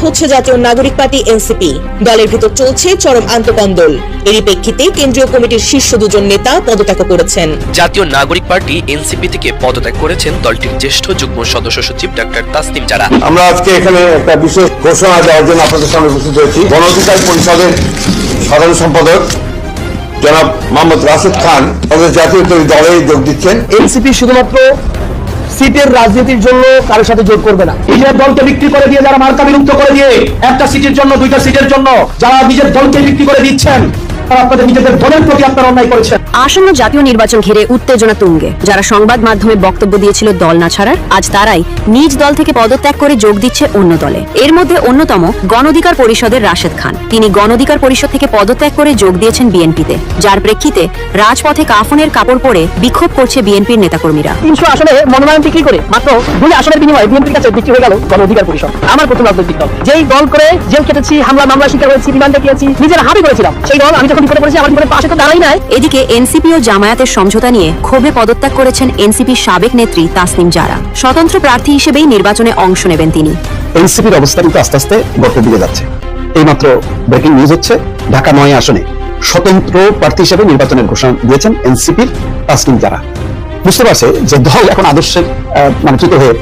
হচ্ছে জাতীয় নাগরিক পার্টি এনসিপি। দলের ভিতর চলছে চরম আন্তঃকন্দল। এরই প্রেক্ষিতে কেন্দ্রীয় কমিটির শীর্ষ দুজন নেতা পদত্যাগ করেছেন। জাতীয় নাগরিক পার্টি এনসিপি থেকে পদত্যাগ করেছেন দলটির জ্যেষ্ঠ যুগ্ম সদস্য সচিব ডাক্তার তাসনিম জারা। আমরা আজকে এখানে একটা বিশেষ ঘোষণা দেওয়ার জন্য আপনাদের সামনে উপস্থিত হয়েছি। গণ অধিকার পরিষদের সাধারণ সম্পাদক জনাব মোহাম্মদ রাশেদ খান আমাদের জাতীয় দলে যোগ দিচ্ছেন। এনসিপি শুধুমাত্র সিটের রাজনীতির জন্য কারোর সাথে জোট করবে না। নিজের দলকে বিক্রি করে দিয়ে, যারা মার্কা বিলুপ্ত করে দিয়ে একটা সিটের জন্য, দুইটা সিটের জন্য যারা নিজের দলকে বিক্রি করে দিচ্ছেন, তারা আপনাদের নিজেদের দলের প্রতি আপনারা অন্যায় করেছেন। আসন্ন জাতীয় নির্বাচন ঘিরে উত্তেজনা তুঙ্গে। যারা সংবাদ মাধ্যমে বক্তব্য দিয়েছিল দল না ছাড়ার, আজ তারাই নিজ দল থেকে পদত্যাগ করে যোগ দিচ্ছে অন্য দলে। এর মধ্যে অন্যতম গণ অধিকার পরিষদের রাশেদ খান। তিনি গণ অধিকার পরিষদ থেকে পদত্যাগ করে যোগ দিয়েছেন বিএনপিতে, যার প্রেক্ষিতে রাজপথে কাফনের কাপড় পরে বিক্ষোভ করছে বিএনপির নেতাকর্মীরা। 300 আসনে মনোনয়ন বিক্রি করে মাত্র 2 আসনের বিনিময়ে বিএনপির কাছে বিক্রি হয়ে গেল গণ অধিকার পরিষদ। আমার প্রথম রাজনৈতিক দল, যেই দল করে জেল কেটেছি, হামলা মামলা শিকার হয়েছি, রিমান্ডে গিয়েছি, নিজের হাবি করেছিলাম, সেই দল আমি যখন বিপদে পড়েছি আমার বিপদের পাশে তো দাঁড়াই নাই। এদিকে এনসিপি ও জামায়াতের সমঝোতা নিয়ে ক্ষোভে পদত্যাগ করেছেন এনসিপির সাবেক নেত্রী তাসনিম জারা। স্বতন্ত্র প্রার্থী হিসেবেই নির্বাচনে অংশ নেবেন তিনি। এনসিপির অবস্থা কিন্তু আস্তে আস্তে গর্তের দিকে যাচ্ছে। এইমাত্র ব্রেকিং নিউজ হচ্ছে, ঢাকা 9 আসনে স্বতন্ত্র প্রার্থী হিসেবে নির্বাচনের ঘোষণা দিয়েছেন এনসিপির তাসনিম জারা। বুঝতে পারছে যে দল এখন আদর্শের চ্যুত হয়ে